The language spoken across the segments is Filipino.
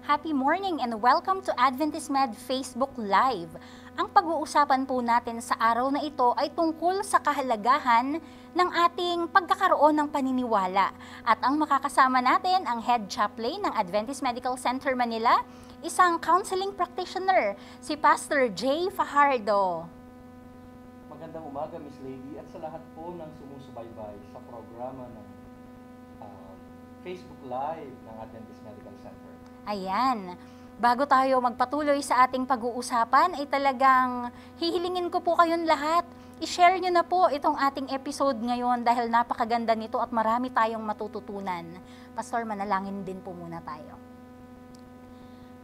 Happy morning and welcome to Adventist Med Facebook Live. Ang pag-uusapan po natin sa araw na ito ay tungkol sa kahalagahan ng ating pagkakaroon ng paniniwala. At ang makakasama natin ang Head Chaplain ng Adventist Medical Center Manila, isang counseling practitioner, si Pastor Jay Fajardo. Magandang umaga, Miss Lady, at sa lahat po ng sumusubaybay sa programa ng Facebook Live ng Adventist Medical Center. Ayan. Bago tayo magpatuloy sa ating pag-uusapan, ay talagang hihilingin ko po kayong lahat. I-share nyo na po itong ating episode ngayon dahil napakaganda nito at marami tayong matututunan. Pastor, manalangin din po muna tayo.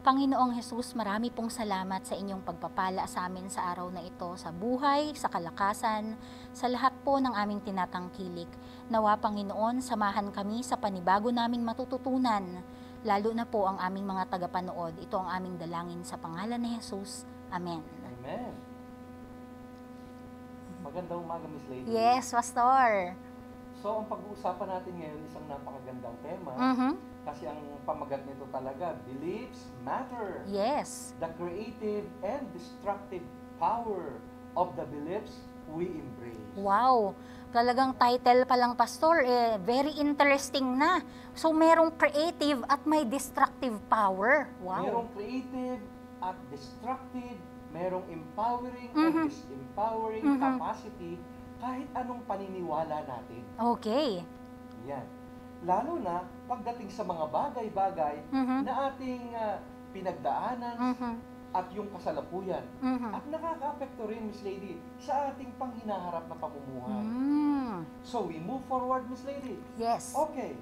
Panginoong Hesus, marami pong salamat sa inyong pagpapala sa amin sa araw na ito, sa buhay, sa kalakasan, sa lahat po ng aming tinatangkilik. Nawa, Panginoon, samahan kami sa panibago naming matututunan, lalo na po ang aming mga tagapanood. Ito ang aming dalangin sa pangalan ni Jesus. Amen. Amen. Magandang umaga, Miss Lady. Yes, Pastor. So, ang pag-uusapan natin ngayon isang napakagandang tema kasi ang pamagat nito talaga, beliefs matter. Yes. The creative and destructive power of the beliefs we embrace. Wow. Talagang title pa lang, Pastor, very interesting na. So, merong creative at may destructive power. Wow. Merong creative at destructive, merong empowering and disempowering capacity kahit anong paniniwala natin. Okay. Yan. Lalo na pagdating sa mga bagay-bagay na ating pinagdaanan at yung kasalukuyan. At nakaka-apekto rin, Miss Lady, sa ating panghinaharap na pamumuhay. So, we move forward, Miss Lady. Yes. Okay.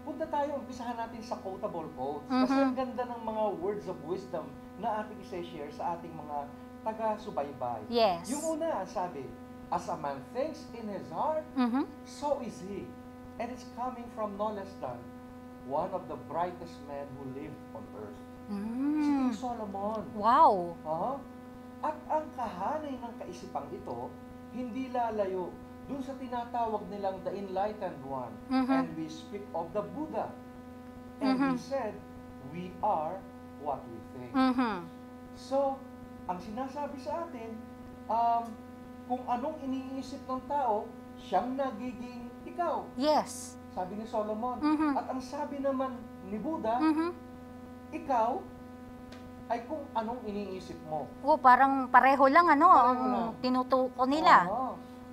Punta tayo, umpisahan natin sa quotable quotes. Kasi ang ganda ng mga words of wisdom na ating isa-share sa ating mga taga-subaybay. Yes. Yung una, sabi, as a man thinks in his heart, so is he. And it's coming from no less than one of the brightest men who lived on earth. Si King Solomon. Wow. At ang kahanay ng kaisipang ito, hindi lalayo dun sa tinatawag nilang the Enlightened One. And we speak of the Buddha. And he said, we are what we think. So, ang sinasabi sa atin, kung anong iniisip ng tao, siyang nagiging ikaw. Yes. Sabi ni Solomon. At ang sabi naman ni Buddha, ikaw ay kung anong iniisip mo. Oh, parang pareho lang Pareho ang lang. tinutuko nila.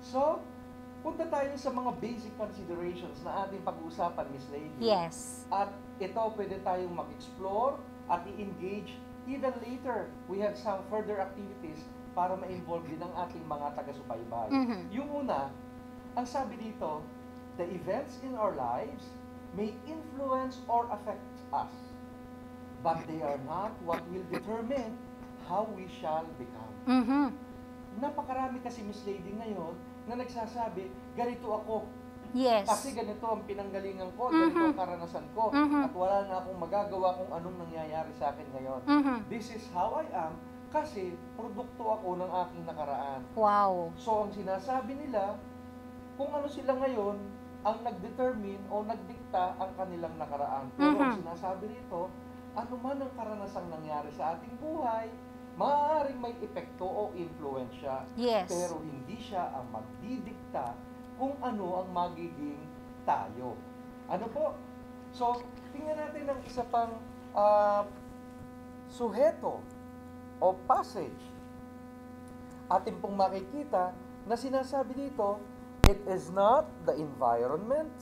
So, punta tayo sa mga basic considerations na ating pag-uusapan, Miss Lady. Yes. At ito, pwede tayong mag-explore at i-engage. Even later, we have some further activities para ma-involve din ang ating mga taga-subaybay. Yung una, ang sabi dito, the events in our lives may influence or affect us, but they are not what will determine how we shall become. Napakarami kasi, Miss Lady, ngayon na nagsasabi, ganito ako. Yes. Kasi ganito ang pinanggalingan ko, ganito ang karanasan ko, at wala na akong magagawa kung anong nangyayari sa akin ngayon. This is how I am kasi produkto ako ng aking nakaraan. Wow. So, ang sinasabi nila, kung ano sila ngayon, ang nag-determine o nagdikta ang kanilang nakaraan. Pero ang sinasabi rito, ano man ang karanasang nangyari sa ating buhay, maaaring may epekto o influensya. Yes. Pero hindi siya ang magdidikta kung ano ang magiging tayo. Ano po? So, tingnan natin ang isa pang suheto o passage. Atin pong makikita na sinasabi dito, it is not the environment,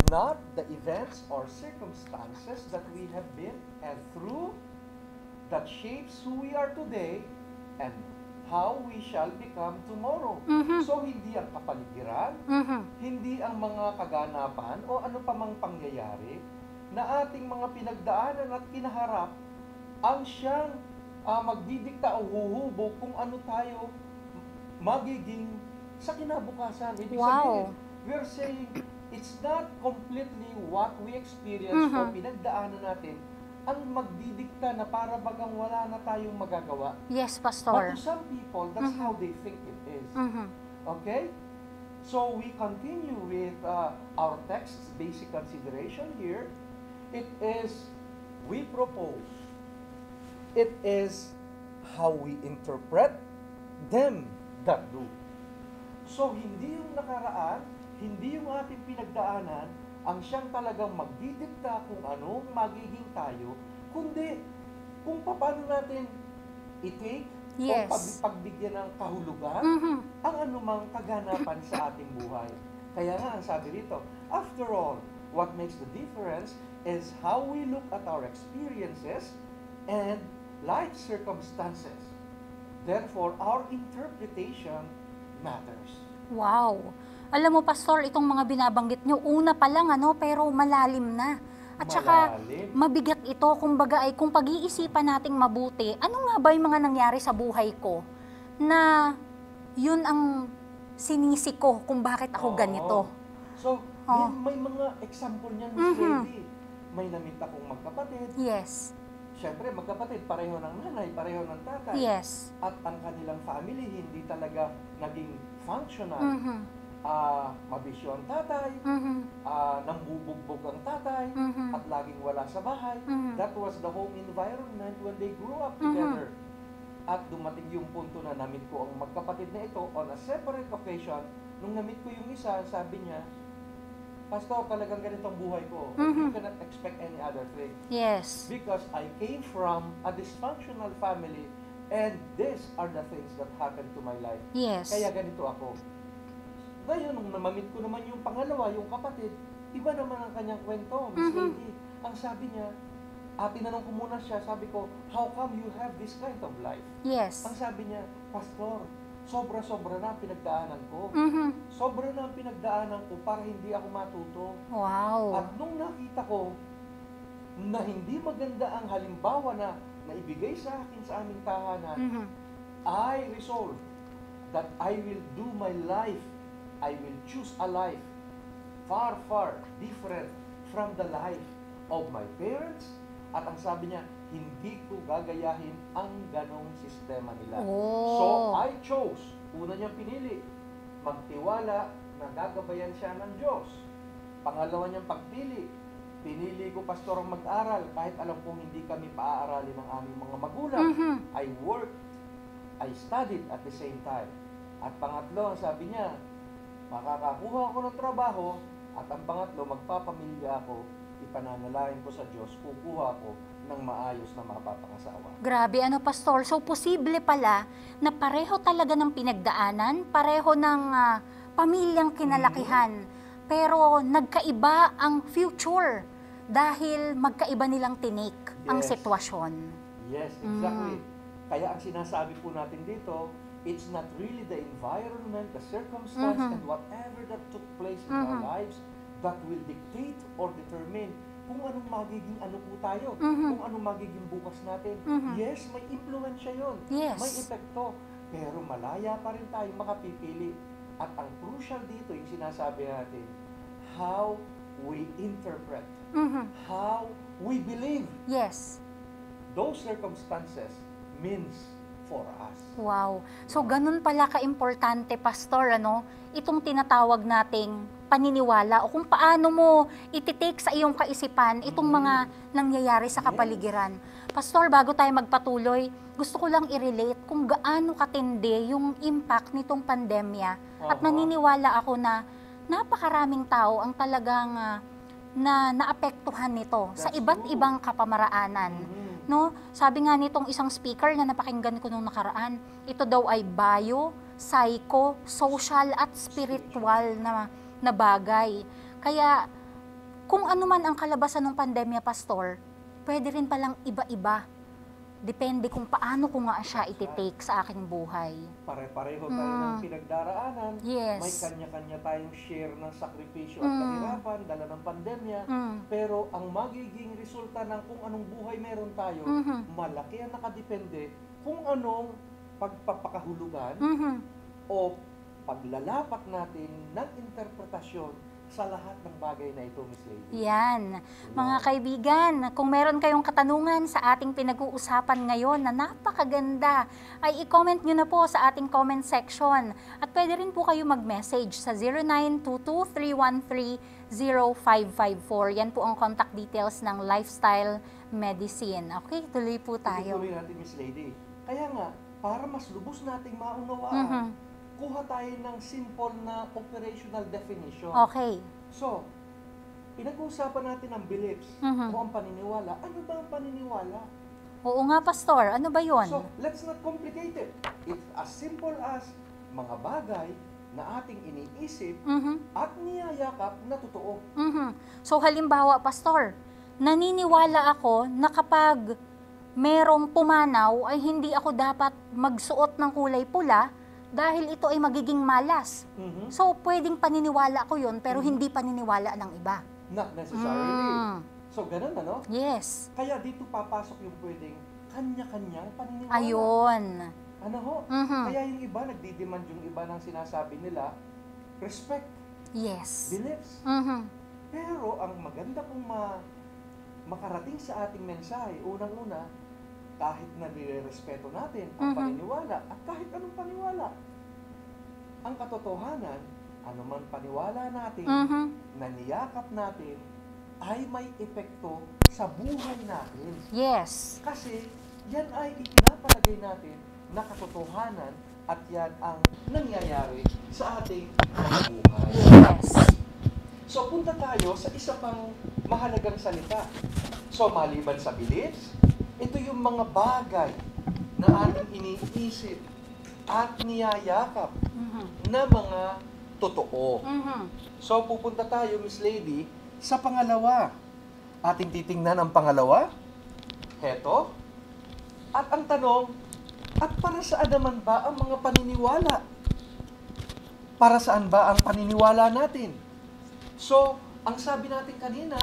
not the events or circumstances that we have been and through that shapes who we are today and how we shall become tomorrow. So, hindi ang kapaligiran, hindi ang mga kaganapan o ano pa mang pangyayari na ating mga pinagdaanan at kinaharap ang siyang magdidikta o huhubog kung ano tayo magiging sa kinabukasan. Ibig sabihin, we're saying it's not completely what we experience o pinagdaanan natin ang magdidikta na para bagang wala na tayong magagawa. Yes, But Pastor. to some people, that's how they think it is. Okay? So we continue with our text's basic consideration here. It is we propose. It is how we interpret them that do. So, hindi yung nakaraan, hindi yung ating pinagdaanan, ang siyang talagang magdidikta kung anong magiging tayo, kundi kung paano natin i-take Yes. o pagbigyan ng kahulugan ang anumang kaganapan sa ating buhay. Kaya nga, ang sabi rito, after all, what makes the difference is how we look at our experiences and life circumstances. Therefore, our interpretation matters. Wow! Alam mo, Pastor, itong mga binabanggit nyo, una pa lang, pero malalim na. At saka, Malalim. mabigat ito, kumbaga ay kung pag-iisipan nating mabuti, ano nga ba yung mga nangyari sa buhay ko na yun ang sinisi ko kung bakit ako Oo. ganito. So, Oo. may mga example niyan, Miss Lady. May namit akong magkapatid. Yes. Siyempre, magkapatid, pareho ng nanay, pareho ng tatay. Yes. At ang kanilang family hindi talaga naging functional. Mhm. Mabisyo ang tatay, Mhm. nambubugbog ang tatay, Mhm. at laging wala sa bahay. Mhm. That was the home environment when they grew up together. At dumating yung punto na namit ko ang magkapatid na ito on a separate occasion. Nung namit ko yung isa, sabi niya, Pastor, talagang ganitong buhay ko. You cannot expect any other thing. Yes. Because I came from a dysfunctional family and these are the things that happened to my life. Yes. Kaya ganito ako. Ngayon, nung namamit ko naman yung pangalawa, yung kapatid, iba naman ang kanyang kwento, Miss Lady. Ang sabi niya, tinanong ko muna siya, sabi ko, how come you have this kind of life? Yes. Ang sabi niya, Pastor, sobra-sobra na ang pinagdaanan ko. Mhm. Sobra na ang pinagdaanan ko para hindi ako matuto. Wow. At nung nakita ko na hindi maganda ang halimbawa na naibigay sa akin sa aming tahanan, Mhm. I resolved that I will do my life, I will choose a life far, far different from the life of my parents. At ang sabi niya, hindi ko gagayahin ang ganong sistema nila. Oh. So, I chose, una niyang pinili, magtiwala na gagabayan siya ng Diyos. Pangalawa niyang pagpili, pinili ko, Pastor, ang mag-aral kahit alam kong hindi kami paaaralin ng aming mga magulang. Mhm. I worked, I studied at the same time. At pangatlo, ang sabi niya, makakakuha ako ng trabaho, at ang pangatlo, magpapamilya ako, ipananalangin ko sa Diyos, kukuha ako ng maayos na mapapangasawa. Grabe, Pastor? So, posible pala na pareho talaga ng pinagdaanan, pareho ng pamilyang kinalakihan, pero nagkaiba ang future dahil magkaiba nilang tinake ang Yes. sitwasyon. Yes, exactly. Kaya ang sinasabi po natin dito, it's not really the environment, the circumstance, and whatever that took place in our lives that will dictate or determine kung anong magiging ano po tayo, kung anong magiging bukas natin. Yes, may impluensya yun. Yes. May epekto. Pero malaya pa rin tayo makapipili. At ang crucial dito, yung sinasabi natin, how we interpret, Mhm. how we believe Yes. those circumstances means for us. Wow. So, ganun pala ka-importante, Pastor, itong tinatawag nating paniniwala o kung paano mo ititake sa iyong kaisipan itong mga nangyayari sa kapaligiran. Pastor, bago tayo magpatuloy, gusto ko lang i-relate kung gaano katindi yung impact nitong pandemya. At naniniwala ako na napakaraming tao ang talagang naapektuhan nito sa That's iba't true. ibang kapamaraanan. No? Sabi nga nitong isang speaker na napakinggan ko nung nakaraan, ito daw ay bio, psycho, social at spiritual na bagay. Kaya kung ano man ang kalabasan ng pandemya, Pastor, pwede rin palang iba-iba. Depende kung paano ko nga siya ititake sa aking buhay. Pare-pareho tayo ng pinagdaraanan. Yes. May kanya-kanya tayong share ng sakripisyo at kahirapan, dala ng pandemya. Pero ang magiging resulta ng kung anong buhay meron tayo, malaki ang nakadepende kung anong pagpapakahulugan Mhm. o paglalapat natin ng interpretasyon sa lahat ng bagay na ito, Miss Lady. Yan. Mga kaibigan, kung meron kayong katanungan sa ating pinag-uusapan ngayon na napakaganda, ay i-comment nyo na po sa ating comment section. At pwede rin po kayo mag-message sa 0922-313-0554. Yan po ang contact details ng Lifestyle Medicine. Okay, tuloy po tayo. Tuloy natin, Miss Lady. Kaya nga, para mas lubos nating maunawaan, kuha tayo ng simple na operational definition. Okay. So, pinag-uusapan natin ang beliefs o ang paniniwala. Ano ba ang paniniwala? Oo nga, Pastor. Ano ba yon? So, let's not complicate it. It's as simple as mga bagay na ating iniisip at niyayakap na totoo. So, halimbawa, Pastor, naniniwala ako na kapag merong pumanaw ay hindi ako dapat magsuot ng kulay pula dahil ito ay magiging malas. So, pwedeng paniniwala ko yun, pero hindi paniniwala ng iba. Not necessarily. So, ganun ano? Yes. Kaya dito papasok yung pwedeng kanya-kanyang paniniwala. Ayun. Ano ho? Kaya yung iba, nagdidemand yung iba ng sinasabi nila, respect, Yes. beliefs. Pero ang maganda kung makarating sa ating mensahe, unang-una, kahit na nire-respeto natin ang paniniwala at kahit anong paniwala, ang katotohanan, anuman paniwala natin, na niyakap natin, ay may epekto sa buhay natin. Yes. Kasi yan ay ipinapalagay natin na katotohanan at yan ang nangyayari sa ating mga buhay. Yes. So punta tayo sa isa pang mahalagang salita. So maliban sa beliefs, ito yung mga bagay na ating iniisip at niyayakap na mga totoo. So pupunta tayo, Miss Lady, sa pangalawa. Ating titingnan ang pangalawa. Heto. At ang tanong, at para saan naman ba ang mga paniniwala? Para saan ba ang paniniwala natin? So, ang sabi natin kanina,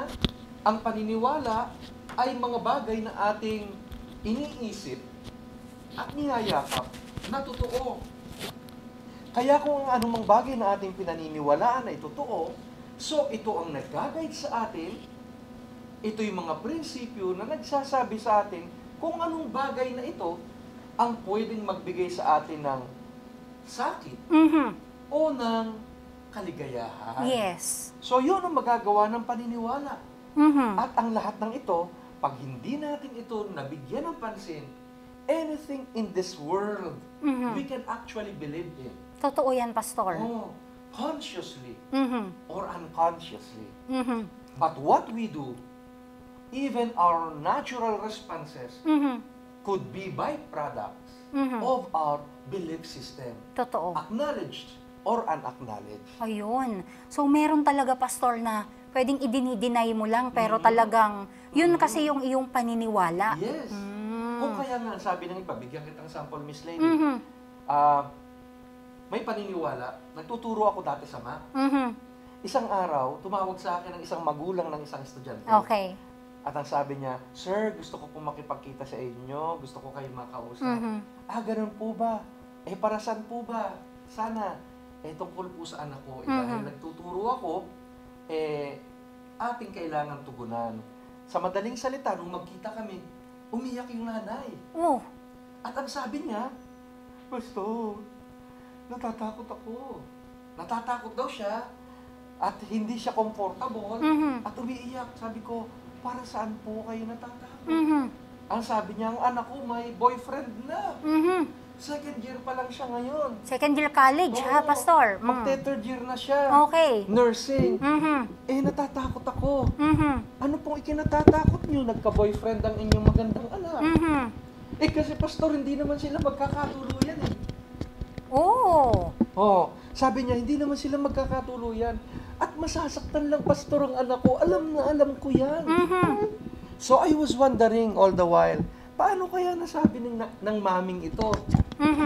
ang paniniwala ay mga bagay na ating iniisip at niyayakap na totoo. Kaya kung ang anumang bagay na ating pinaniniwalaan ay totoo, so ito ang nag-guide sa atin, ito yung mga prinsipyo na nagsasabi sa atin kung anong bagay na ito ang pwedeng magbigay sa atin ng sakit o ng kaligayahan. Yes. So yun ang magagawa ng paniniwala. At ang lahat ng ito, pag hindi natin ito nabigyan ng pansin, anything in this world, we can actually believe in. Totoo yan, Pastor. Oh, consciously or unconsciously. But what we do, even our natural responses, could be byproducts of our belief system. Totoo. Acknowledged or unacknowledged. Ayun. So, meron talaga, Pastor, na pwedeng i-deny mo lang, pero talagang, yun kasi yung iyong paniniwala. Yes. Kung kaya nga, sabi ng iba, bigyan kitang sample, Miss Lady. May paniniwala, nagtuturo ako dati sa math. Isang araw, tumawag sa akin ng isang magulang ng isang estudyante. Okay. At ang sabi niya, Sir, gusto ko pong makipagkita sa inyo, gusto ko kayo makausap. Ganun po ba? Para saan po ba? Sana. Tungkol po sa anak ko. Dahil nagtuturo ako, ating kailangan tugunan. Sa madaling salita, nung magkita kami, umiyak yung nanay. Oh. At ang sabi niya, Pastor, natatakot ako. Natatakot daw siya at hindi siya comfortable at umiiyak. Sabi ko, para saan po kayo natatakot? Ang sabi niya, ang anak ko may boyfriend na. Second year pa lang siya ngayon. Second year college, ha, Pastor? Magte-third year na siya. Okay. Nursing. Natatakot ako. Ano pong ikinatatakot niyo? Nagka-boyfriend ang inyong magandang anak. Kasi Pastor, hindi naman sila magkakatuluyan eh. Sabi niya, hindi naman sila magkakatuluyan. At masasaktan lang, Pastor, ang anak ko. Alam na alam ko yan. So I was wondering all the while, paano kaya nasabi ng maming ito?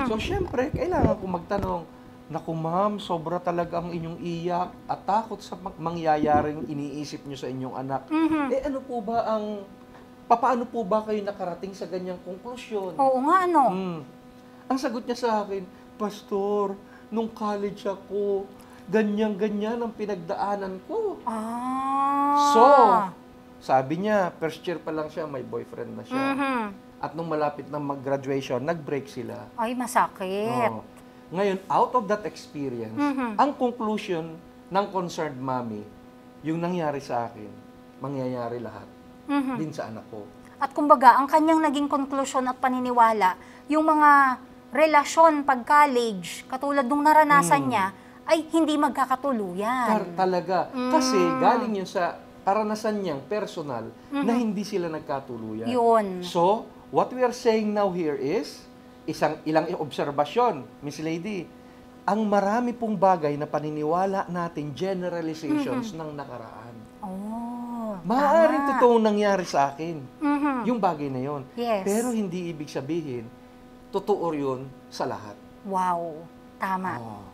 So syempre, kailangan ko magtanong, naku ma'am, sobra talaga ang inyong iyak at takot sa mangyayaring iniisip nyo sa inyong anak. Ano po ba paano po ba kayo nakarating sa ganyang konklusyon? Oo nga, ano? Ang sagot niya sa akin, Pastor, nung college ako, ganyan-ganyan ang pinagdaanan ko. Ah. So, sabi niya, first year pa lang siya, may boyfriend na siya. At nung malapit na mag-graduation, nag-break sila. Ay, masakit. Oh. Ngayon, out of that experience, ang conclusion ng concerned mommy, yung nangyari sa akin, mangyayari lahat din sa anak ko. At kumbaga, ang kanyang naging konklusyon at paniniwala, yung mga relasyon pag-college, katulad nung naranasan niya, ay hindi magkakatuluyan. Talaga. Kasi galing yun sa karanasan niyang personal na hindi sila nagkatuluyan. Yun. So, what we are saying now here is, ilang obserbasyon, Miss Lady, ang marami pong bagay na paniniwala natin, generalizations ng nakaraan. Maaaring totoong nangyari sa akin, yung bagay na yun. Yes. Pero hindi ibig sabihin, totoo yun sa lahat. Wow, tama.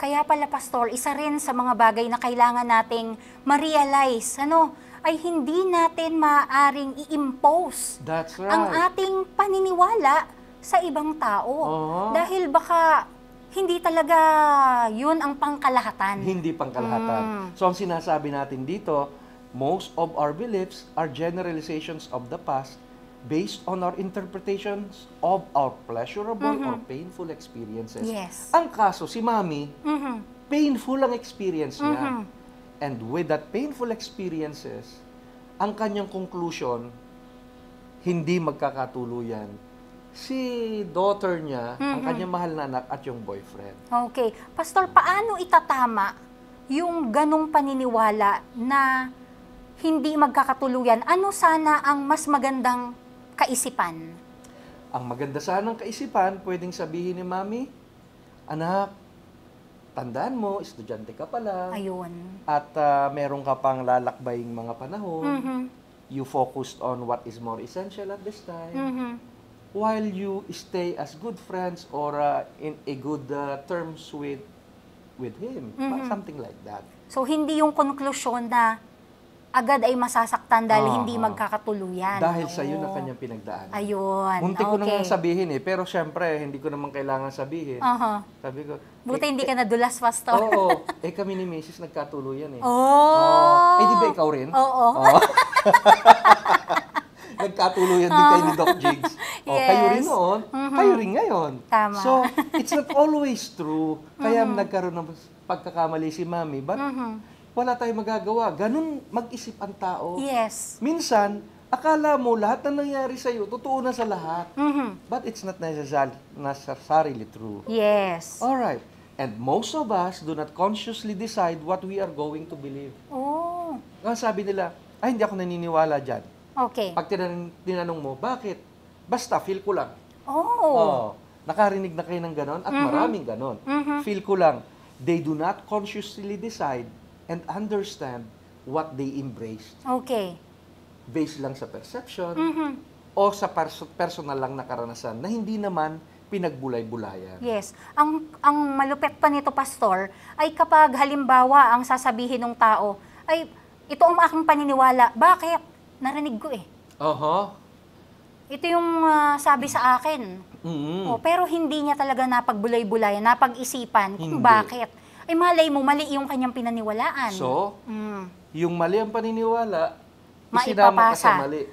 Kaya pala, Pastor, isa rin sa mga bagay na kailangan nating ma-realize, ay hindi natin maaaring i-impose That's right. ang ating paniniwala sa ibang tao. Dahil baka hindi talaga yun ang pangkalahatan. Hindi pangkalahatan. So, ang sinasabi natin dito, most of our beliefs are generalizations of the past based on our interpretations of our pleasurable or painful experiences. Yes. Ang kaso, si Mami, painful ang experience niya. And with that painful experiences, ang kanyang conclusion, hindi magkakatuluyan. Si daughter niya, ang kanyang mahal na anak at yung boyfriend. Okay. Pastor, paano itatama yung ganong paniniwala na hindi magkakatuluyan? Ano sana ang mas magandang kaisipan? Ang maganda sanang kaisipan, pwedeng sabihin ni Mami, anak, tandaan mo, estudyante ka pala. Ayun. At meron ka pang lalakbaying mga panahon. You focused on what is more essential at this time. While you stay as good friends or in a good terms with him. Something like that. So, hindi yung konklusyon na agad ay masasaktan dahil hindi magkakatuluyan. Dahil sa iyo na kanyang pinagdaanan. Ayun. Muntik ko nang sabihin pero syempre, hindi ko naman kailangan sabihin. Sabi ko, buti hindi ka nadulas, Pastor. Oo. Kami ni Mrs. nagkatuluyan eh. Di ba ikaw rin? Oo. Nagkatuluyan din kayo ni Doc Jigs. Yes. Kayo rin noon, kayo rin ngayon. Tama. So, it's not always true. Kaya nagkaroon ng pagkakamali si Mami. But, wala tayong magagawa. Ganun mag-isip ang tao. Yes. Minsan, akala mo lahat na nangyari sa'yo, totoo na sa lahat. But it's not necessarily true. Yes. Alright. And most of us do not consciously decide what we are going to believe. Ang sabi nila, hindi ako naniniwala dyan. Okay. Pag tinanong mo, bakit? Basta, feel ko lang. Nakarinig na kayo ng ganon at maraming ganon. Feel ko lang. They do not consciously decide and understand what they embraced. Okay. Based lang sa perception o sa personal lang na karanasan na hindi naman pinagbulay-bulayan. Yes. Ang malupit pa nito, Pastor, ay kapag halimbawa ang sasabihin ng tao, ay ito ang aking paniniwala. Bakit? Narinig ko eh. Ito yung sabi sa akin. Pero hindi niya talaga napagbulay-bulayan, napag-isipan kung bakit. Ay malay mo, mali yung kanyang pinaniwalaan. So, yung mali ang paniniwala, isinama ka sa mali.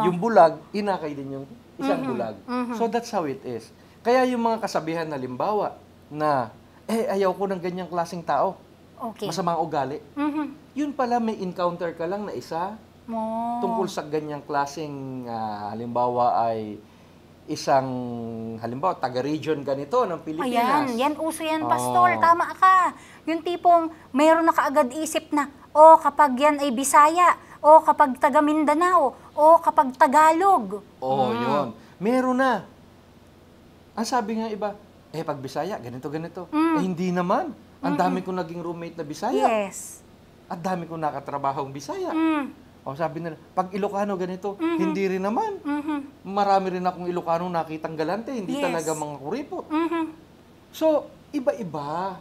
Yung bulag, inakay din yung isang bulag. So, that's how it is. Kaya yung mga kasabihan na limbawa na, ayaw ko ng ganyang klaseng tao. Masamang ugali. Yun pala, may encounter ka lang na isa tungkol sa ganyang klaseng, halimbawa ay isang, halimbawa, taga-region ganito ng Pilipinas. Yan uso yan, Pastor. Tama ka. Yung tipong mayroon na kaagad isip na, kapag yan ay Bisaya, kapag taga Mindanao, kapag Tagalog. Yun. Meron na. Ang sabi nga iba, pag Bisaya, ganito. Hindi naman. Ang dami kong naging roommate na Bisaya. Yes. At dami kong nakatrabahong Bisaya. Sabi nila, pag Ilocano ganito, hindi rin naman. Marami rin akong Ilocano nakitang galante, hindi talaga mga kuripot. So, iba-iba.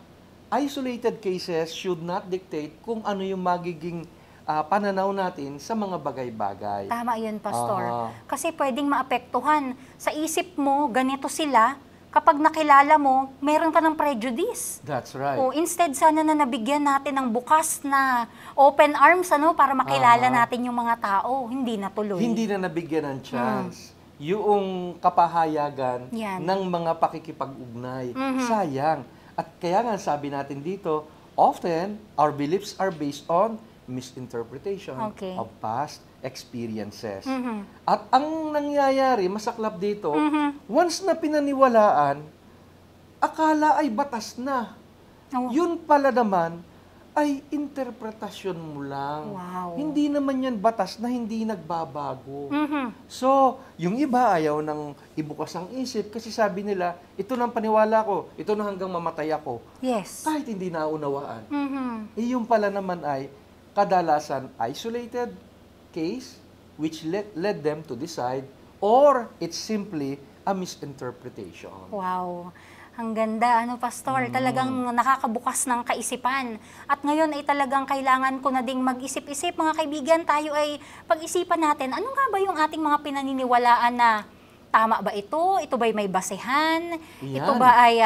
Isolated cases should not dictate kung ano yung magiging pananaw natin sa mga bagay-bagay. Tama yun, Pastor. Kasi pwedeng maapektuhan. Sa isip mo, ganito sila, kapag nakilala mo, meron ka ng prejudice. That's right. O instead sana na nabigyan natin ng bukas na open arms para makilala natin yung mga tao, hindi natuloy. Hindi na nabigyan ng chance. Yung kapahayagan Yan. ng mga pakikipag-ugnay. Sayang. At kaya nga sabi natin dito, often our beliefs are based on misinterpretation of past experiences. At ang nangyayari, masaklap dito, once na pinaniwalaan, akala ay batas na. Yun pala naman ay interpretasyon mo lang. Wow. Hindi naman yan batas na hindi nagbabago. So, yung iba ayaw nang ibukas ang isip kasi sabi nila, ito na ang paniwala ko, ito na hanggang mamatay ako. Yes. Kahit hindi naunawaan. Yung pala naman ay kadalasan isolated case which led them to decide or it's simply a misinterpretation. Wow. Ang ganda, Pastor? Talagang nakakabukas ng kaisipan. At ngayon ay talagang kailangan ko na ding mag-isip-isip, mga kaibigan, tayo ay pag-isipan natin, ano nga ba yung ating mga pinaniniwalaan na tama ba ito? Ito ba'y may basehan? Yan. Ito ba ay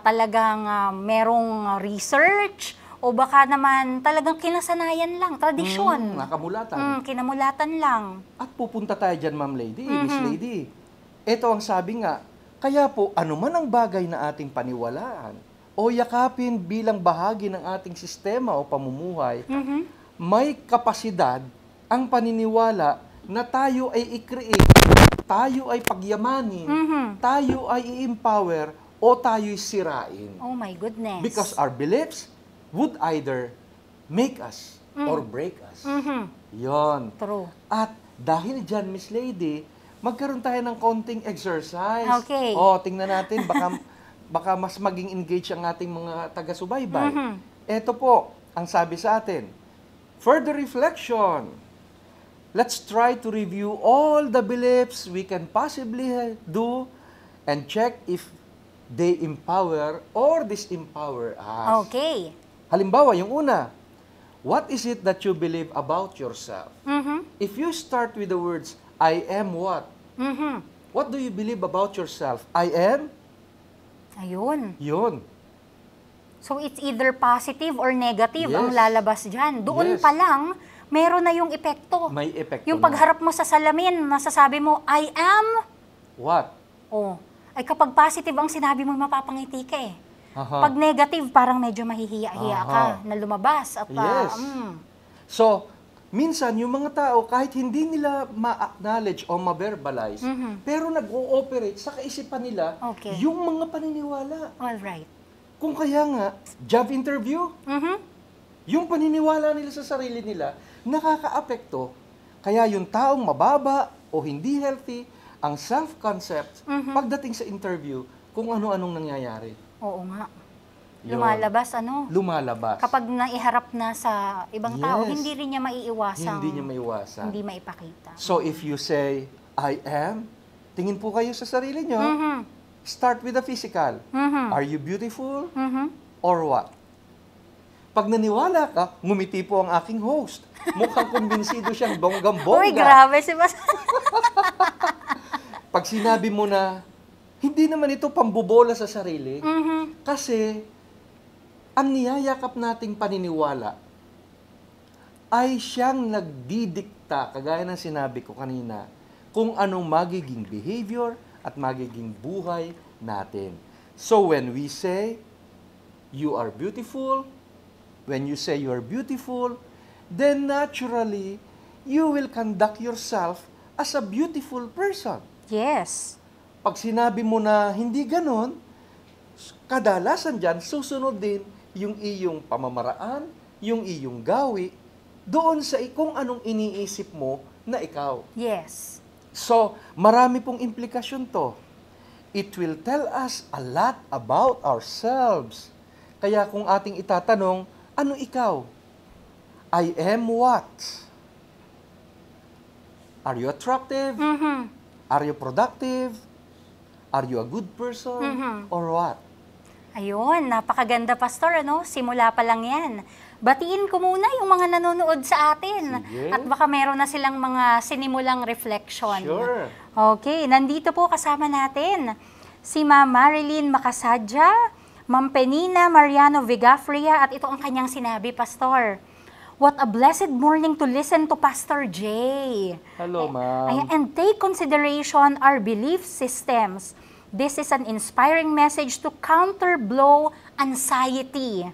talagang merong research? O baka naman talagang kinasanayan lang, tradisyon? Nakamulatan. Kinamulatan lang. At pupunta tayo dyan, Ma'am Lady, Miss Lady. Ito ang sabi nga, kaya po, anuman ang bagay na ating paniwalaan o yakapin bilang bahagi ng ating sistema o pamumuhay, may kapasidad ang paniniwala na tayo ay i-create, tayo ay pagyamanin, tayo ay i-empower, o tayo'y sirain. Oh my goodness. Because our beliefs would either make us or break us. Yon. True. At dahil dyan, Miss Lady, magkaroon tayo ng konting exercise. Okay. O, tingnan natin, baka mas maging engage ang ating mga taga-subaybay. Ito po, ang sabi sa atin, further reflection. Let's try to review all the beliefs we can possibly do and check if they empower or disempower us. Okay. Halimbawa, yung una, what is it that you believe about yourself? If you start with the words, I am what? What do you believe about yourself? I am? Ayun. Yun. So it's either positive or negative Yes. ang lalabas dyan. Doon Yes. pa lang, meron na yung epekto. May epekto Yung na. pagharap mo sa salamin, masasabi mo, I am. What? Oh, ay kapag positive ang sinabi mo, mapapangiti ka eh. Aha. Pag negative, parang medyo mahihiya-hiya ka Aha. na lumabas. At, Yes. So, minsan, yung mga tao, kahit hindi nila ma-acknowledge o ma-verbalize, pero nag-ooperate sa kaisipan nila Okay. yung mga paniniwala. all right. Kung kaya nga, job interview, yung paniniwala nila sa sarili nila, nakaka-apekto. Kaya yung taong mababa o hindi healthy, ang self-concept, pagdating sa interview, kung ano-anong nangyayari. Oo nga. Yun. Lumalabas. Kapag naiharap na sa ibang tao, Yes. hindi rin niya maiiwasang Hindi niya maiwasan. hindi maipakita. So if you say, I am, tingin po kayo sa sarili nyo, start with the physical. Are you beautiful? Or what? Pag naniwala ka, ngumiti po ang aking host. Mukhang kumbinsido siyang bonggang-bongga. Uy, grabe si Bas. Pag sinabi mo na, hindi naman ito pambobola sa sarili, kasi ang niyayakap nating paniniwala ay siyang nagdidikta, kagaya ng sinabi ko kanina, kung anong magiging behavior at magiging buhay natin. So when we say, you are beautiful, when you say you are beautiful, then naturally, you will conduct yourself as a beautiful person. Yes. Pag sinabi mo na hindi ganon, kadalasan dyan, susunod din yung iyong pamamaraan, yung iyong gawi, doon sa kung anong iniisip mo na ikaw. Yes. So, marami pong implikasyon to. It will tell us a lot about ourselves. Kaya kung ating itatanong, ano ikaw? I am what? Are you attractive? Are you productive? Are you a good person? Or what? Ayun, napakaganda, Pastor, Simula pa lang yan. Batiin ko muna yung mga nanonood sa atin. Sige. At baka meron na silang mga sinimulang reflection. Sure. Okay, nandito po kasama natin si Ma'am Marilyn Macasadja, Ma'am Penina Mariano Vigafria, at ito ang kanyang sinabi, Pastor. What a blessed morning to listen to Pastor Jay. Hello, ma'am. And take consideration our belief systems. This is an inspiring message to counterblow anxiety,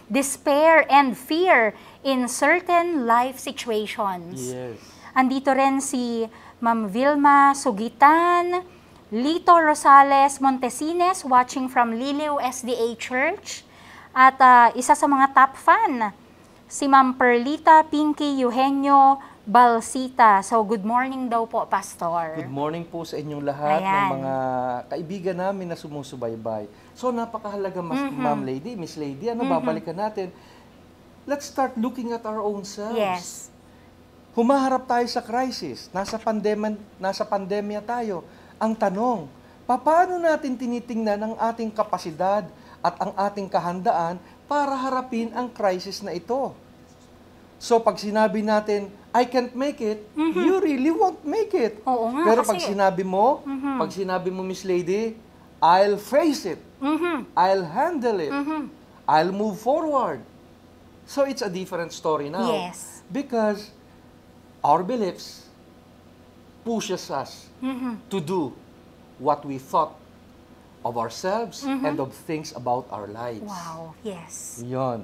despair, and fear in certain life situations. Yes. Andito rin si Ma'am Vilma Sugitan, Lito Rosales Montesines, watching from Liliw SDA Church. At isa sa mga top fan, si Ma'am Perlita Pinky Eugenio Balsita. So, good morning daw po, Pastor. Good morning po sa inyong lahat ng Ayan. mga kaibigan namin na sumusubaybay. So, napakahalaga, Ma'am Lady, Miss Lady, babalikan natin. Let's start looking at our own selves. Yes. Humaharap tayo sa crisis. Nasa pandemya tayo. Ang tanong, paano natin tinitingnan ang ating kapasidad at ang ating kahandaan para harapin ang crisis na ito? So, pag sinabi natin, I can't make it, you really won't make it. Oo nga, Pero kasi- pag sinabi mo, Miss Lady, I'll face it. I'll handle it. I'll move forward. So, it's a different story now. Yes. Because our beliefs pushes us to do what we thought of ourselves and of things about our lives. Wow, yes. Yon.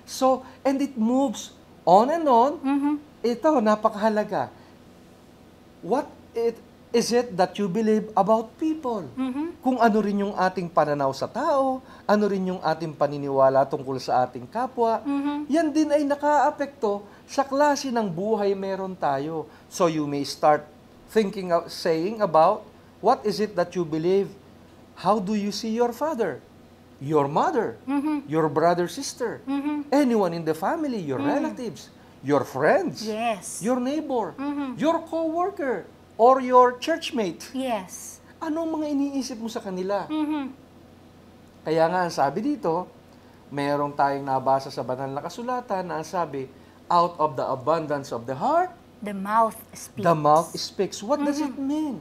So, and it moves on and on. Ito, napakahalaga. What is it that you believe about people? Kung ano rin yung ating pananaw sa tao, ano rin yung ating paniniwala tungkol sa ating kapwa, yan din ay nakaapekto sa klase ng buhay meron tayo. So you may start saying about, what is it that you believe? How do you see your father? Your mother? Your brother, sister? Anyone in the family? Your relatives? Your friends? Yes. Your neighbor? Your co-worker? Or your churchmate? Yes. Anong mga iniisip mo sa kanila? Kaya nga, ang sabi dito, merong tayong nabasa sa banal na kasulatan na ang sabi, out of the abundance of the heart, The mouth speaks. the mouth speaks. What does it mean?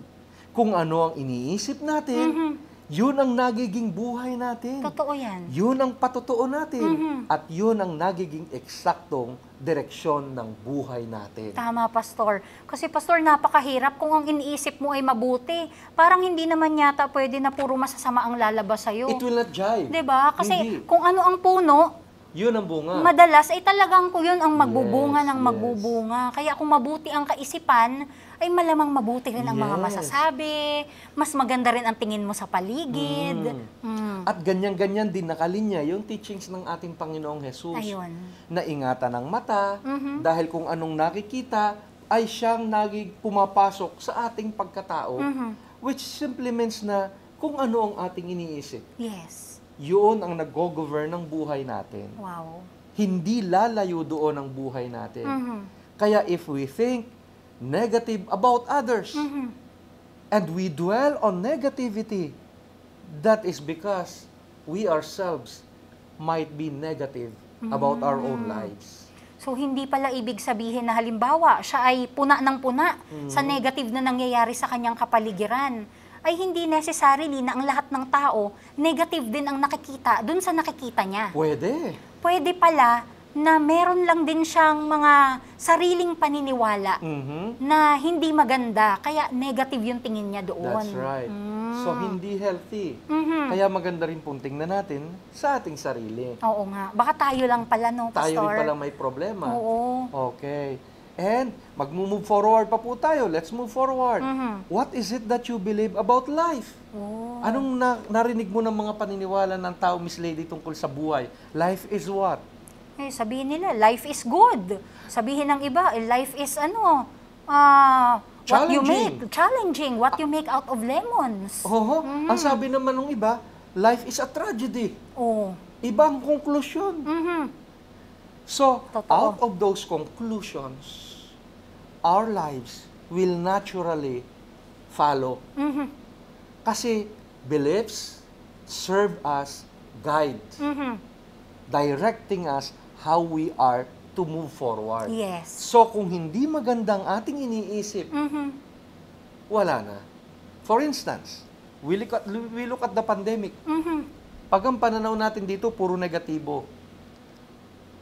Kung ano ang iniisip natin, yun ang nagiging buhay natin. Totoo yan. Yun ang patotoo natin. At yun ang nagiging eksaktong direksyon ng buhay natin. Tama, Pastor. Kasi, Pastor, napakahirap kung ang iniisip mo ay mabuti. Parang hindi naman yata pwede na puro masasama ang lalabas sa'yo. It will not jive. Diba? Kasi Hindi. kung ano ang puno, Yun ang bunga. madalas ay talagang kung yun ang magbubunga Yes, ng yes. magbubunga. Kaya kung mabuti ang kaisipan, ay malamang mabuti rin ang mga Yes. masasabi, mas maganda rin ang tingin mo sa paligid. At ganyan-ganyan din nakalinya yung teachings ng ating Panginoong Jesus. Ayun. Na ingatan ng mata, dahil kung anong nakikita, ay siyang pumapasok sa ating pagkatao, which simply means na kung ano ang ating iniisip. Yes. Yun ang nag-govern ng buhay natin. Wow. Hindi lalayo doon ang buhay natin. Kaya if we think negative about others, and we dwell on negativity, that is because we ourselves might be negative about our own lives. So, hindi pala ibig sabihin na halimbawa, siya ay puna ng puna sa negative na nangyayari sa kanyang kapaligiran, ay hindi necessarily na ang lahat ng tao, negative din ang nakikita dun sa nakikita niya. Pwede. Pwede pala na meron lang din siyang mga sariling paniniwala na hindi maganda, kaya negative yung tingin niya doon. That's right. So, hindi healthy. Kaya maganda rin pong tingnan natin sa ating sarili. Oo nga. Baka tayo lang pala, no, Pastor? Tayo rin palang may problema. Oo. Okay. And mag-move forward pa po tayo. Let's move forward. What is it that you believe about life? Oh. Anong narinig mo ng mga paniniwala ng tao, Miss Lady, tungkol sa buhay? Life is what? Eh, sabihin nila, life is good. Sabihin ng iba, life is what you make. Challenging. What you make out of lemons. Oho. Ang sabi naman ng iba, life is a tragedy. Oh. Ibang konklusyon. So, Totoo. out of those conclusions, our lives will naturally follow. Kasi beliefs serve as guides, directing us how we are to move forward. Yes. So, kung hindi magandang ating iniisip, wala na. For instance, we look at the pandemic. Mhm. Pag ang pananaw natin dito, puro negatibo.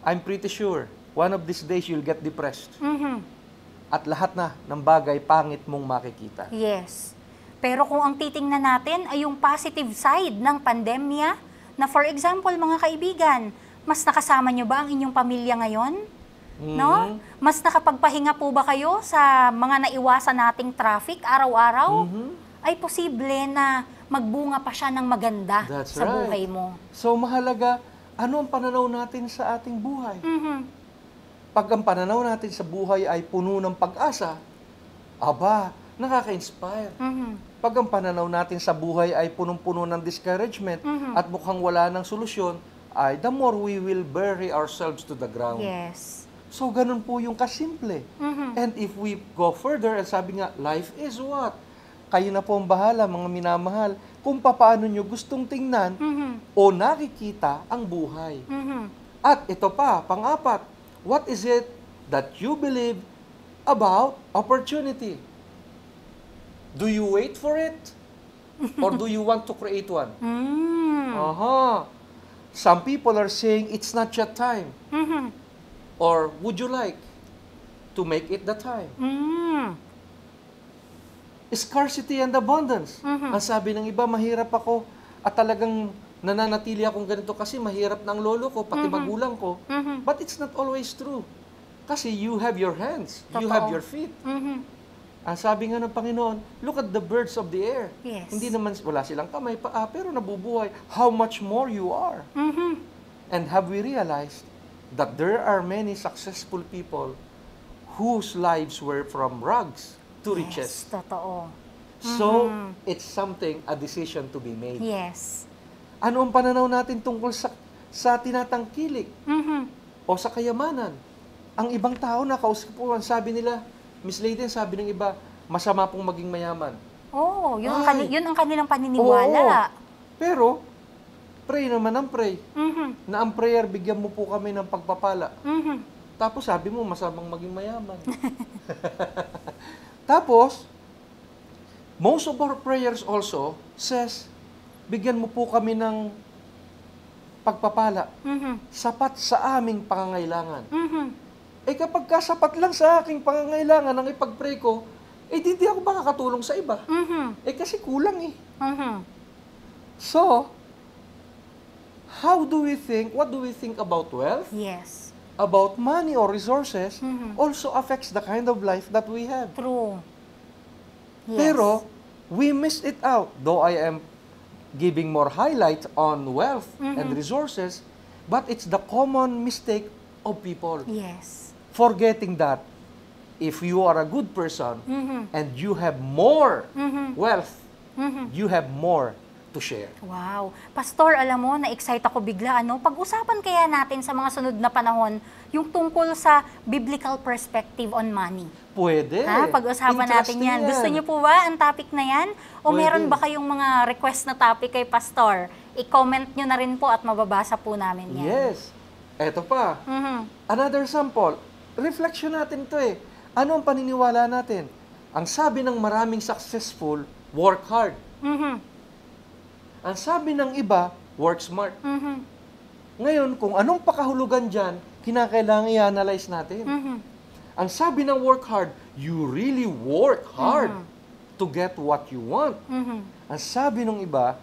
I'm pretty sure, one of these days, you'll get depressed. Mhm. At lahat na ng bagay, pangit mong makikita. Yes. Pero kung ang titingnan natin ay yung positive side ng pandemya, na for example, mga kaibigan, mas nakasama nyo ba ang inyong pamilya ngayon? No? Mas nakapagpahinga po ba kayo sa mga naiwasan nating traffic araw-araw? Ay posible na magbunga pa siya ng maganda That's sa right. buhay mo. So mahalaga, ano ang pananaw natin sa ating buhay? Mhm. Pag ang pananaw natin sa buhay ay puno ng pag-asa, aba, nakaka-inspire. Mhm. Pag ang pananaw natin sa buhay ay punong-puno ng discouragement at mukhang wala ng solusyon, ay the more we will bury ourselves to the ground. Yes. So, ganun po yung kasimple. Mhm. And if we go further, and sabi nga, life is what? Kayo na po ang bahala, mga minamahal, kung paano nyo gustong tingnan Mhm. o nakikita ang buhay. Mhm. At ito pa, pang-apat, what is it that you believe about opportunity? Do you wait for it? Or do you want to create one? Mm. Aha. Some people are saying it's not yet time. Mhm. Or would you like to make it the time? Mm. Scarcity and abundance. Ang sabi ng iba, mahirap ako at talagang nananatili akong ganito kasi mahirap ng lolo ko, pati magulang ko. Mhm. But it's not always true. Kasi you have your hands, you have Totoo. your feet. Mhm. Ang sabi nga ng Panginoon, look at the birds of the air. Yes. Hindi naman, wala silang kamay, paa, pero nabubuhay. How much more you are? Mhm. And have we realized that there are many successful people whose lives were from rags to riches? Yes, totoo. So, it's something, a decision to be made. Yes. Ano ang pananaw natin tungkol sa tinatangkilik Mhm. o sa kayamanan? Ang ibang tao na kausap po, ang sabi nila, Miss Lady, sabi ng iba, masama pong maging mayaman. Oh, Ay. yun ang kanilang paniniwala. Oo. Pero, pray naman ang pray. Mhm. Na ang prayer, bigyan mo po kami ng pagpapala. Mhm. Tapos sabi mo, masamang maging mayaman. Tapos, most of our prayers also says, bigyan mo po kami ng pagpapala, Mhm. sapat sa aming pangangailangan. Mhm. Eh kapag kasapat lang sa aking pangangailangan ang ipag-pray ko, eh di ako makakatulong sa iba. Mhm. Eh kasi kulang eh. Mhm. So, what do we think about wealth? Yes. About money or resources Mhm. also affects the kind of life that we have. True. Yes. Pero, we missed it out. Though I am giving more highlight on wealth and resources, but it's the common mistake of people. Yes. Forgetting that if you are a good person Mhm. and you have more Mhm. wealth, Mhm. you have more to share. Wow. Pastor, alam mo, na-excite ako bigla. Pag-usapan kaya natin sa mga sunod na panahon yung tungkol sa biblical perspective on money. Pwede. Pag-usapan natin Interesting yan. Gusto niyo po ba ang topic na yan? O Pwede. meron ba kayong mga request na topic kay Pastor? I-comment nyo na rin po at mababasa po namin yan. Yes. Eto pa. Mhm. Another sample. Reflection natin to eh. Ano ang paniniwala natin? Ang sabi ng maraming successful, work hard. Mhm. Ang sabi ng iba, work smart. Mhm. Ngayon, kung anong pakahulugan dyan, kinakailangan i-analyze natin. Mhm. Ang sabi ng work hard, you really work hard to get what you want. Mhm. Ang sabi ng iba,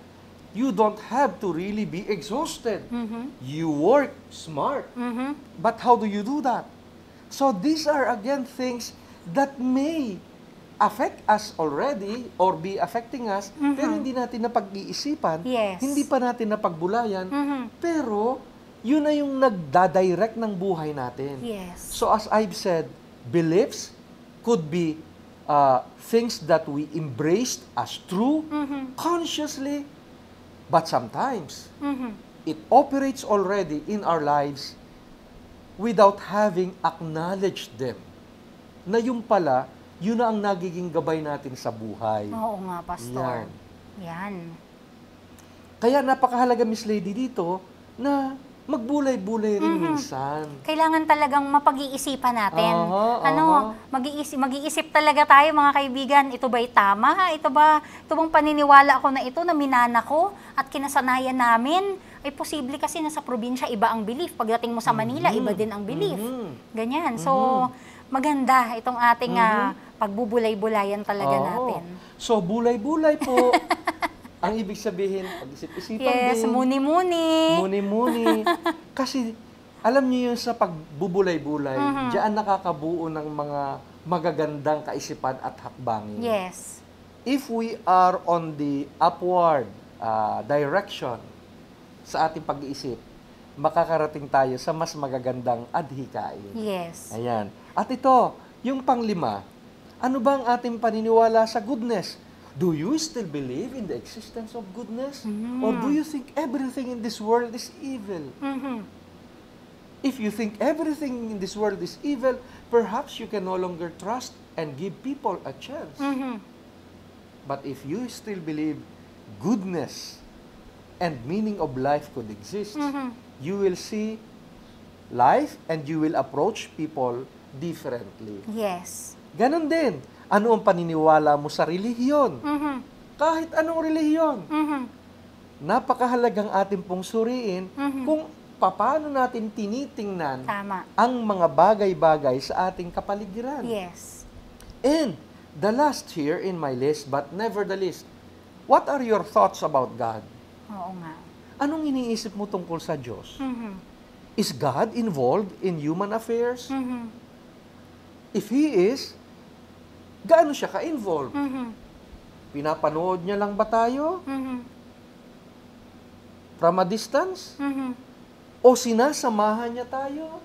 you don't have to really be exhausted. Mhm. You work smart. Mhm. But how do you do that? So these are again things that may affect us already or be affecting us, pero hindi natin napag-iisipan, Yes. hindi pa natin napagbulayan, Mhm. pero yun na yung nagdadirect ng buhay natin. Yes. So as I've said, beliefs could be things that we embraced as true, consciously, but sometimes Mhm. it operates already in our lives without having acknowledged them. Na yung pala, yun na ang nagiging gabay natin sa buhay. Oo nga, Pastor. Yan. Yan. Kaya napakahalaga, Miss Lady, dito na magbulay-bulay rin minsan. Kailangan talagang mapag-iisipan natin. Aha. Mag-iisip talaga tayo mga kaibigan, ito ba'y tama? Ito bang paniniwala ko na ito na minana ko at kinasanayan namin? Ay posible kasi nasa probinsya iba ang belief. Pagdating mo sa Manila, iba din ang belief. Ganyan. So, maganda itong ating pagbubulay-bulayan talaga natin. So, bulay-bulay po. Ang ibig sabihin, pag-isip-isipan Yes, din. muni-muni. Muni-muni. Kasi, alam niyo yun sa pagbubulay-bulay, diyan nakakabuo ng mga magagandang kaisipan at hakbangin. Yes. If we are on the upward direction sa ating pag-iisip, makakarating tayo sa mas magagandang adhikain. Yes. Ayan. At ito, yung panglima, ano ba ang ating paniniwala sa goodness? Do you still believe in the existence of goodness? Or do you think everything in this world is evil? If you think everything in this world is evil, perhaps you can no longer trust and give people a chance. But if you still believe goodness and meaning of life could exist, you will see life and you will approach people differently. Yes. Ganon din. Ano ang paniniwala mo sa relihiyon? Kahit anong relihiyon. Napakahalagang ating pong suriin kung paano natin tinitingnan Tama. ang mga bagay-bagay sa ating kapaligiran. Yes. And the last here in my list, but never the least, what are your thoughts about God? Oo nga. Anong iniisip mo tungkol sa Diyos? Is God involved in human affairs? If He is, gaano siya ka-involved? Pinapanood niya lang ba tayo? From a distance? O sinasamahan niya tayo?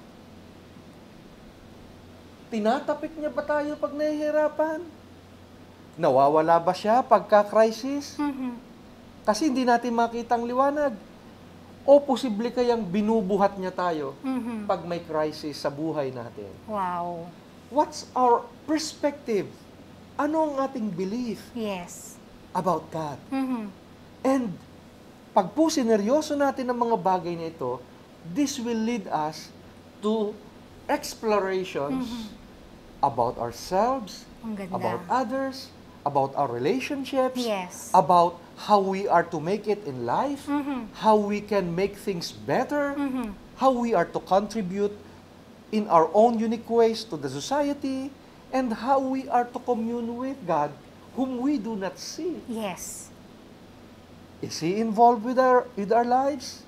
Tinatapik niya ba tayo pag nahihirapan? Nawawala ba siya pagka-crisis? Kasi hindi natin makita ang liwanag. O posible kayang binubuhat niya tayo pag may crisis sa buhay natin? Wow. What's our perspective? Ano ang ating belief Yes. about God? And pag po sineryoso natin ang mga bagay na ito, this will lead us to explorations about ourselves, Ang ganda. about others, about our relationships, Yes. about how we are to make it in life, how we can make things better, how we are to contribute in our own unique ways to the society, and how we are to commune with God, whom we do not see. Yes. Is He involved with our lives?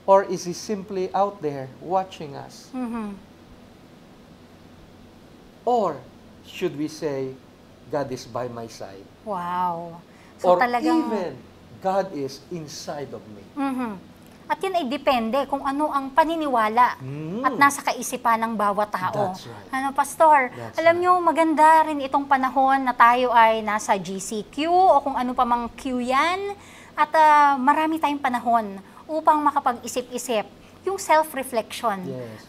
Or is He simply out there watching us? Or should we say, God is by my side? Wow. So Or talagang even, God is inside of me. At yun ay depende kung ano ang paniniwala at nasa kaisipan ng bawat tao. That's right. Ano, Pastor? That's Alam nyo, maganda rin itong panahon na tayo ay nasa GCQ o kung ano pa mang Q yan. At marami tayong panahon upang makapag-isip-isip. Yung self-reflection. Yes,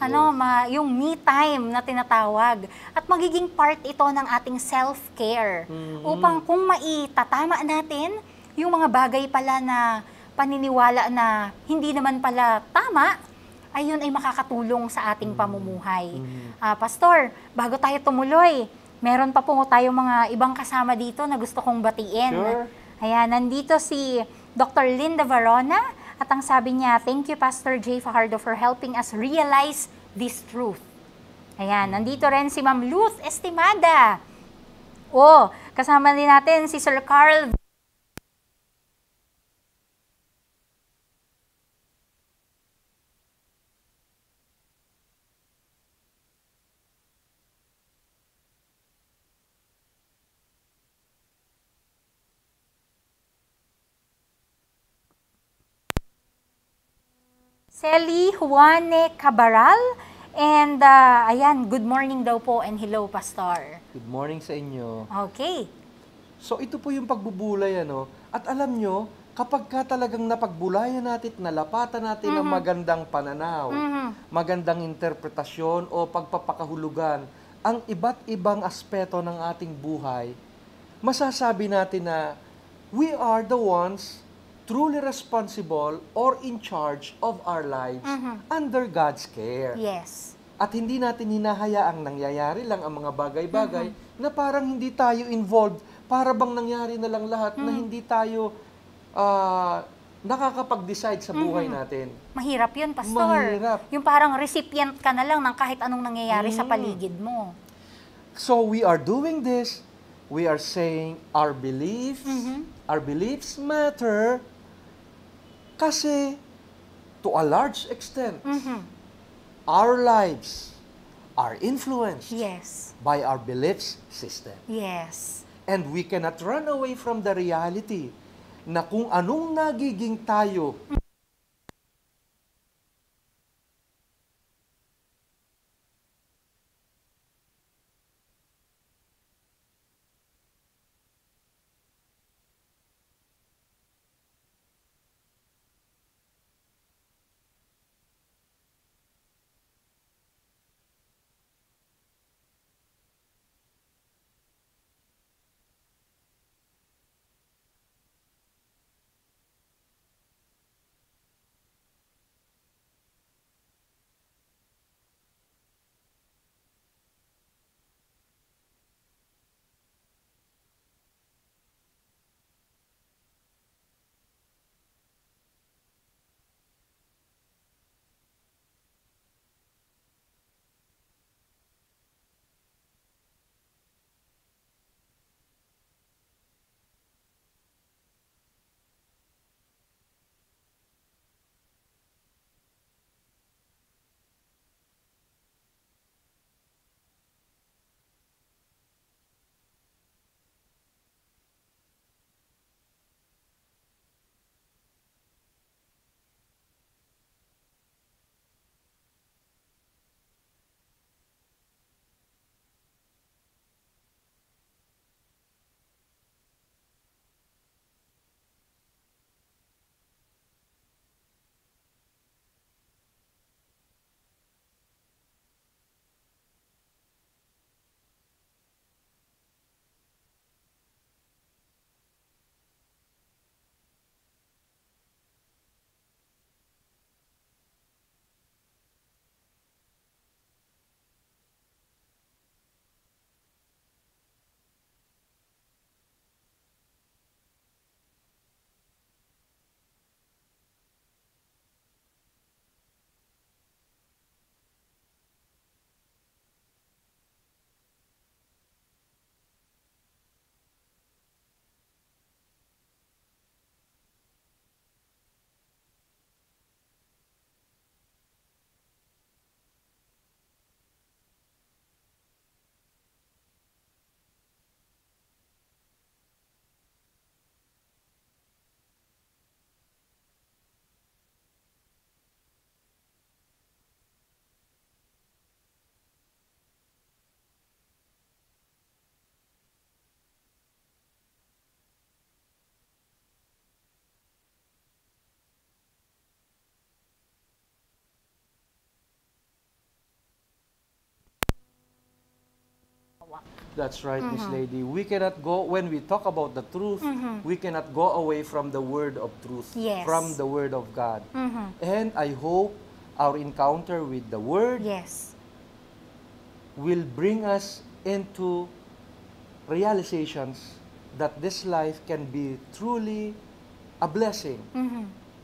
Yung me time na tinatawag. At magiging part ito ng ating self-care. Upang kung maitatama natin, yung mga bagay pala na paniniwala na hindi naman pala tama, ayun ay makakatulong sa ating pamumuhay. Pastor, bago tayo tumuloy, meron pa po tayong mga ibang kasama dito na gusto kong batiin. Sure. Ayan, nandito si Dr. Linda Varona at ang sabi niya, thank you Pastor Jay Fajardo for helping us realize this truth. Ayan, nandito rin si Ma'am Luz Estimada. Kasama din natin si Sir Carl Celi Juane Cabaral. And ayan, good morning daw po and hello, Pastor. Good morning sa inyo. Okay. So ito po yung pagbubulay, ano? At alam nyo, kapag ka talagang napagbulayan natin, nalapatan natin ng magandang pananaw, magandang interpretasyon o pagpapakahulugan, ang iba't ibang aspeto ng ating buhay, masasabi natin na we are the ones truly responsible or in charge of our lives under God's care. Yes. At hindi natin hinahayaang nangyayari lang ang mga bagay-bagay na parang hindi tayo involved, para bang nangyari na lang lahat na hindi tayo nakakapag-decide sa buhay natin. Mahirap yun, Pastor. Mahirap. Yung parang recipient ka na lang ng kahit anong nangyayari sa paligid mo. So we are doing this, we are saying our beliefs matter kasi to a large extent, our lives are influenced Yes. by our beliefs system. Yes. And we cannot run away from the reality na kung anong nagiging tayo That's right, Miss Lady. We cannot go, when we talk about the truth, we cannot go away from the word of truth, Yes. from the word of God. And I hope our encounter with the word Yes. will bring us into realizations that this life can be truly a blessing.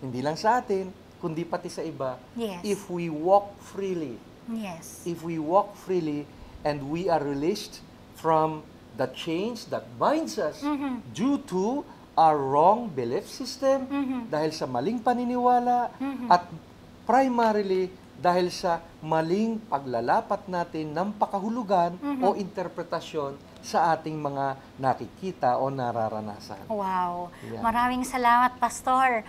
Hindi lang sa atin, kundi pati sa iba. Yes. If we walk freely. Yes. If we walk freely and we are released from the chains that binds us due to our wrong belief system, dahil sa maling paniniwala, at primarily dahil sa maling paglalapat natin ng pakahulugan o interpretasyon sa ating mga nakikita o nararanasan. Wow. Yeah. Maraming salamat, Pastor.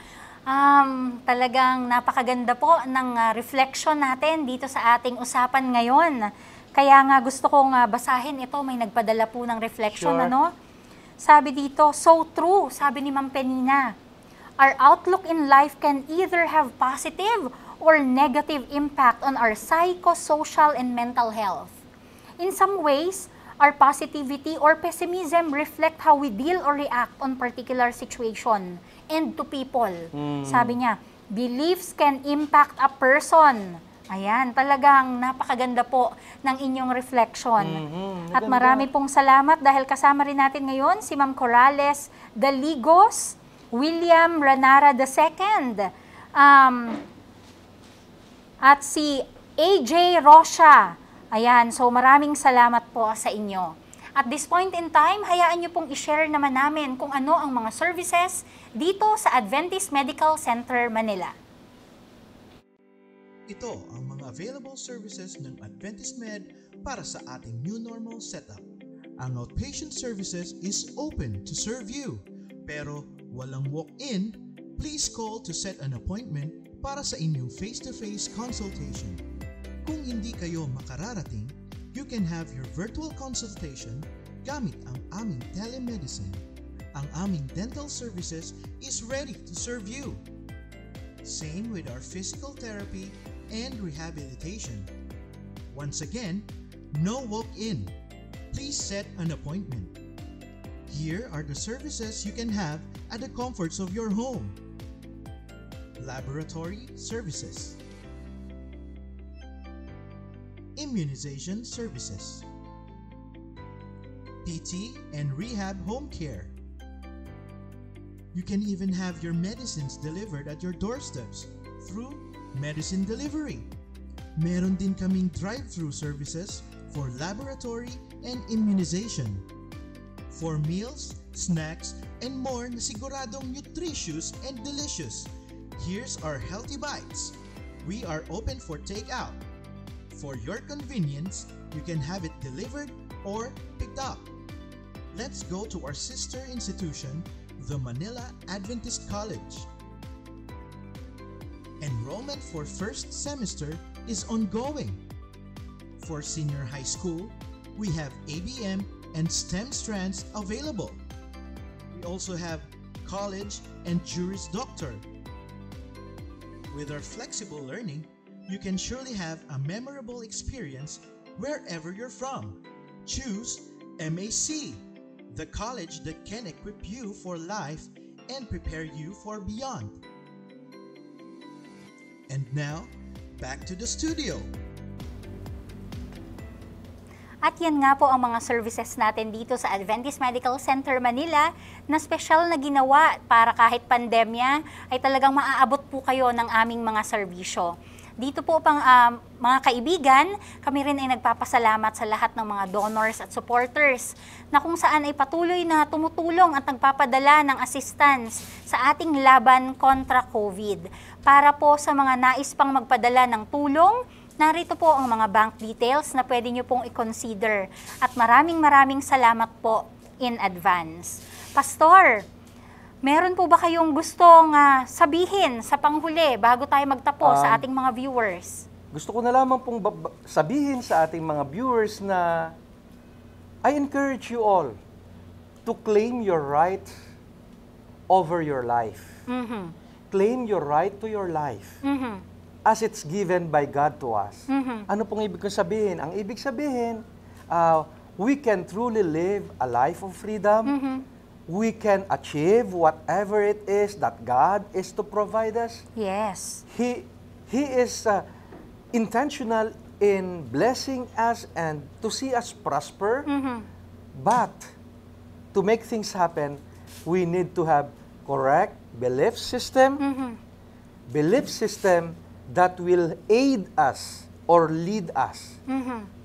Talagang napakaganda po ng reflection natin dito sa ating usapan ngayon. Kaya nga gusto kong basahin ito, may nagpadala po ng reflection, Sure. ano? Sabi dito, so true, sabi ni Ma'am Penina. Our outlook in life can either have positive or negative impact on our psychosocial and mental health. In some ways, Our positivity or pessimism reflect how we deal or react on particular situation and to people. Sabi niya, beliefs can impact a person. Ayan, talagang napakaganda po ng inyong reflection. At marami pong salamat dahil kasama rin natin ngayon si Ma'am Corrales Daligos, William Ranara II, at si AJ Rocha. Ayan, so maraming salamat po sa inyo. At this point in time, hayaan nyo pong i-share naman namin kung ano ang mga services dito sa Adventist Medical Center Manila. Ito ang mga available services ng Adventist Med para sa ating new normal setup. Ang outpatient services is open to serve you, pero walang walk-in. Please call to set an appointment para sa inyong face-to-face consultation. Kung hindi kayo makararating, you can have your virtual consultation gamit ang aming telemedicine. Ang aming dental services is ready to serve you. Same with our physical therapy and rehabilitation. Once again, no walk-in. Please set an appointment. Here are the services you can have at the comforts of your home. Laboratory services, immunization services, PT and rehab home care. You can even have your medicines delivered at your doorsteps through medicine delivery. Meron din kaming drive-through services for laboratory and immunization. For meals, snacks, and more na siguradong nutritious and delicious. Here's our Healthy Bites. We are open for takeout. For your convenience, you can have it delivered or picked up. Let's go to our sister institution, the Manila Adventist College. Enrollment for first semester is ongoing. For senior high school, we have ABM and STEM strands available. We also have college and Juris Doctor. With our flexible learning, you can surely have a memorable experience wherever you're from. Choose MAC, the college that can equip you for life and prepare you for beyond. And now, back to the studio. At yan nga po ang mga services natin dito sa Adventist Medical Center Manila na special na ginawa para kahit pandemya ay talagang maaabot po kayo ng aming mga serbisyo. Dito po pang mga kaibigan, kami rin ay nagpapasalamat sa lahat ng mga donors at supporters na kung saan ay patuloy na tumutulong at nagpapadala ng assistance sa ating laban kontra COVID. Para po sa mga nais pang magpadala ng tulong, narito po ang mga bank details na pwede nyo pong i-consider. At maraming salamat po in advance. Pastor, meron po ba kayong gustong sabihin sa panghuli bago tayo magtapos sa ating mga viewers? Gusto ko na lamang pong sabihin sa ating mga viewers na I encourage you all to claim your right over your life. Claim your right to your life as it's given by God to us. Ano pong ibig kong sabihin? Ang ibig sabihin, we can truly live a life of freedom. We can achieve whatever it is that God is to provide us. Yes. He is intentional in blessing us and to see us prosper. But to make things happen, we need to have correct belief system. Belief system that will aid us or lead us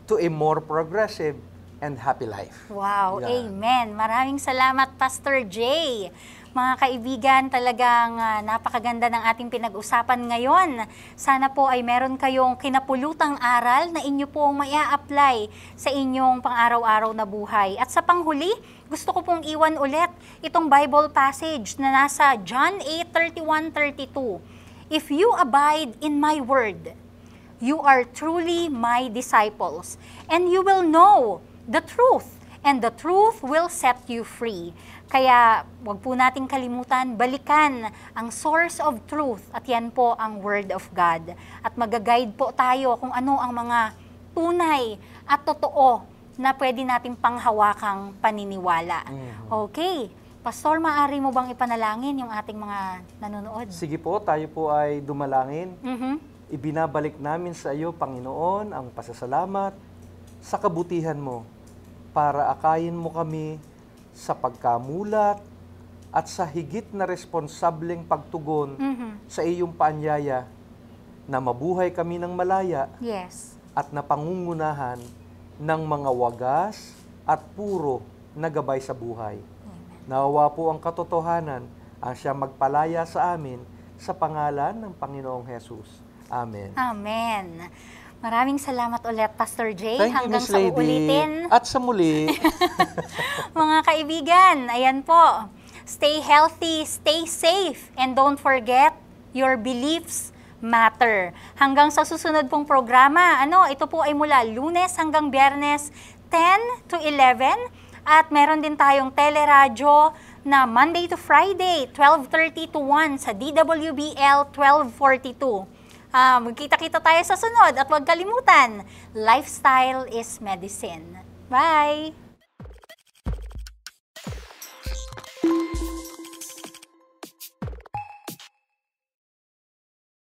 to a more progressive and happy life. Wow, Yeah. amen. Maraming salamat, Pastor Jay. Mga kaibigan, talagang napakaganda ng ating pinag-usapan ngayon. Sana po ay meron kayong kinapulutang aral na inyo pong maia-apply sa inyong pang-araw-araw na buhay. At sa panghuli, gusto ko pong iwan ulit itong Bible passage na nasa John 8:31-32. If you abide in my word, you are truly my disciples, and you will know the truth, and the truth will set you free. Kaya wag po nating kalimutan, balikan ang source of truth, at yan po ang Word of God. At mag-guide po tayo kung ano ang mga tunay at totoo na pwede nating panghawakang paniniwala. Okay. Pastor, maaari mo bang ipanalangin yung ating mga nanonood? Sige po, tayo po ay dumalangin. Mhm. Ibinabalik namin sa iyo, Panginoon, ang pasasalamat sa kabutihan mo para akayin mo kami sa pagkamulat at sa higit na responsableng pagtugon sa iyong paanyaya na mabuhay kami ng malaya Yes. at napangungunahan ng mga wagas at puro na gabay sa buhay. Nawa po ang katotohanan ang siya magpalaya sa amin sa pangalan ng Panginoong Jesus. Amen. Amen. Maraming salamat ulit, Pastor Jay. Thank you, Hanggang Miss sa Lady. uulitin. At sa muli, Mga kaibigan, ayan po. Stay healthy, stay safe, and don't forget, your beliefs matter. Hanggang sa susunod pong programa, ito po ay mula Lunes hanggang Biyernes, 10 to 11, at meron din tayong teleradyo na Monday to Friday, 12:30 to 1 sa DWBL 1242. Magkita-kita tayo sa sunod at huwag kalimutan, lifestyle is medicine. Bye!